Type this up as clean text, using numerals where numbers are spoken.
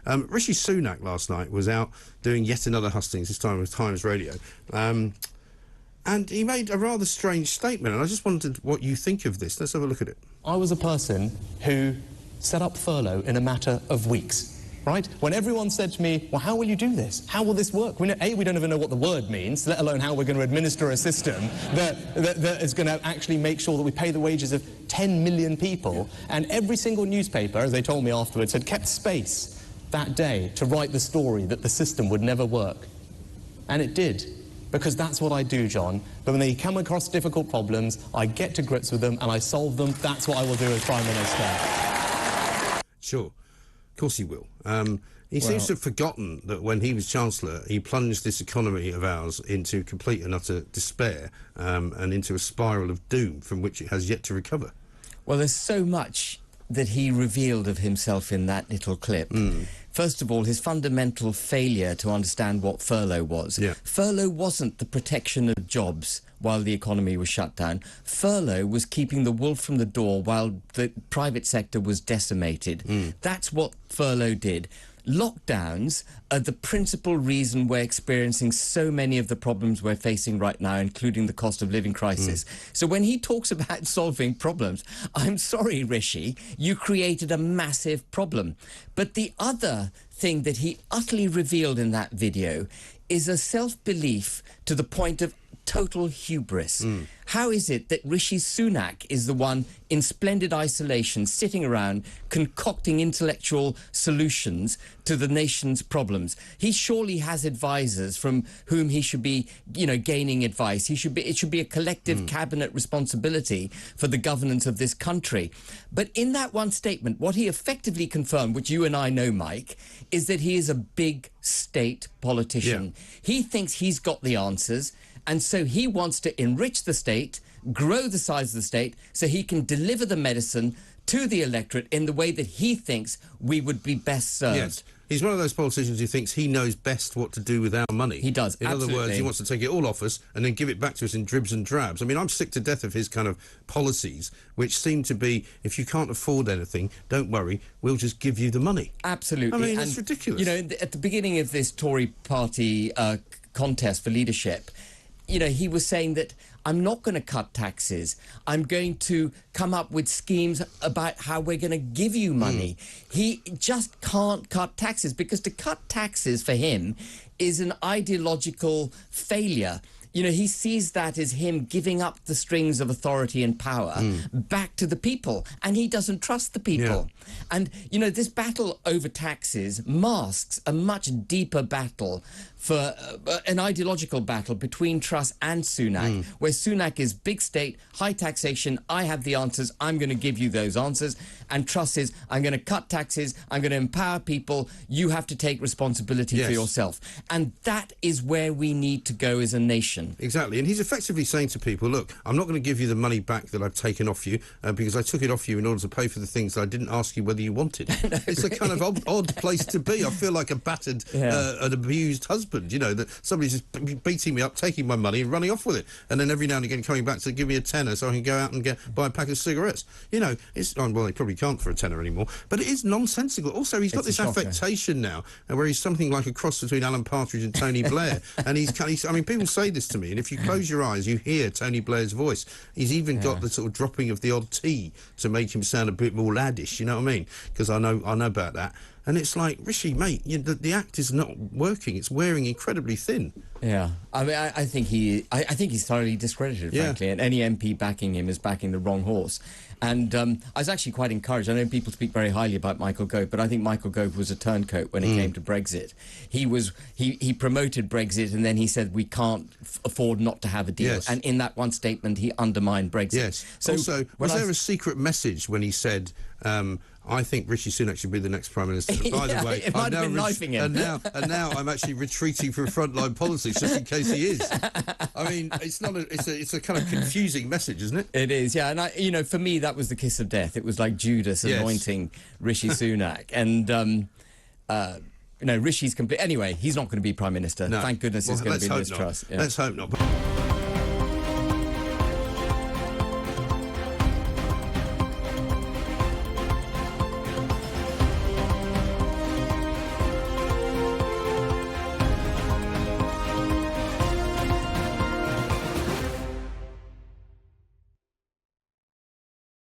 Rishi Sunak last night was out doing yet another hustings, this time with Times Radio, and he made a rather strange statement, and I just wondered what you think of this. Let's have a look at it. I was a person who set up furlough in a matter of weeks. Right? When everyone said to me, well, how will you do this? How will this work? We don't even know what the word means, let alone how we're going to administer a system that is going to actually make sure that we pay the wages of 10 million people. And every single newspaper, as they told me afterwards, had kept space that day to write the story that the system would never work. And it did. Because that's what I do, John. But when they come across difficult problems, I get to grips with them and I solve them. That's what I will do as Prime Minister. Sure. Of course he will. He seems to have forgotten that when he was Chancellor, he plunged this economy of ours into complete and utter despair and into a spiral of doom from which it has yet to recover. Well, there's so much that he revealed of himself in that little clip. First of all, his fundamental failure to understand what furlough was. Yeah. Furlough wasn't the protection of jobs while the economy was shut down. Furlough was keeping the wolf from the door while the private sector was decimated. That's what furlough did. Lockdowns are the principal reason we're experiencing so many of the problems we're facing right now, including the cost of living crisis. So when he talks about solving problems, I'm sorry, Rishi, you created a massive problem. But the other thing that he utterly revealed in that video is a self-belief to the point of total hubris. How is it that Rishi Sunak is the one in splendid isolation sitting around concocting intellectual solutions to the nation's problems? He surely has advisors from whom he should be, gaining advice. It should be a collective cabinet responsibility for the governance of this country. But in that one statement, what he effectively confirmed, which you and I know, Mike, is that he is a big state politician. He thinks he's got the answers. And so he wants to enrich the state, grow the size of the state, so he can deliver the medicine to the electorate in the way that he thinks we would be best served. Yes. He's one of those politicians who thinks he knows best what to do with our money. He does, In absolutely. other words, he wants to take it all off us and then give it back to us in dribs and drabs. I mean, I'm sick to death of his kind of policies, which seem to be, if you can't afford anything, don't worry, we'll just give you the money. Absolutely. I mean, it's ridiculous. At the beginning of this Tory party contest for leadership, he was saying that I'm not going to cut taxes. I'm going to come up with schemes about how we're going to give you money. He just can't cut taxes because to cut taxes for him is an ideological failure. He sees that as him giving up the strings of authority and power back to the people, and he doesn't trust the people. And, this battle over taxes masks a much deeper battle for an ideological battle between Truss and Sunak, where Sunak is big state, high taxation, I have the answers, I'm going to give you those answers, and Truss is, I'm going to cut taxes, I'm going to empower people, you have to take responsibility for yourself. And that is where we need to go as a nation. Exactly, and he's effectively saying to people, look, I'm not going to give you the money back that I've taken off you because I took it off you in order to pay for the things that I didn't ask you whether you wanted. No, it's really a kind of odd place to be. I feel like a battered and abused husband, that somebody's just beating me up, taking my money and running off with it, and then every now and again coming back to give me a tenner so I can go out and buy a pack of cigarettes. It's, well, they probably can't for a tenner anymore, but it is nonsensical. Also, he's got this affectation now where he's something like a cross between Alan Partridge and Tony Blair, and I mean, people say this to me, and if you close your eyes, you hear Tony Blair's voice. He's even got the sort of dropping of the odd T to make him sound a bit more laddish, you know what I mean? Because I know about that. And it's like, Rishi, mate, the act is not working. It's wearing incredibly thin. Yeah. I mean, I think he's thoroughly discredited, frankly, and any MP backing him is backing the wrong horse. And I was actually quite encouraged. I know people speak very highly about Michael Gove, but I think Michael Gove was a turncoat when it came to Brexit. He promoted Brexit, and then he said we can't afford not to have a deal. Yes. And in that one statement, he undermined Brexit. Yes. So also, was there a secret message when he said, I think Rishi Sunak should be the next Prime Minister? By the way, it might have been knifing him. And now I'm actually retreating from frontline politics just in case he is. I mean, it's a kind of confusing message, isn't it? It is, yeah. And for me, that was the kiss of death. It was like Judas anointing Rishi Sunak, and Rishi's complete. Anyway, he's not going to be Prime Minister. No. Thank goodness it's going to be Liz Truss. Let's hope not.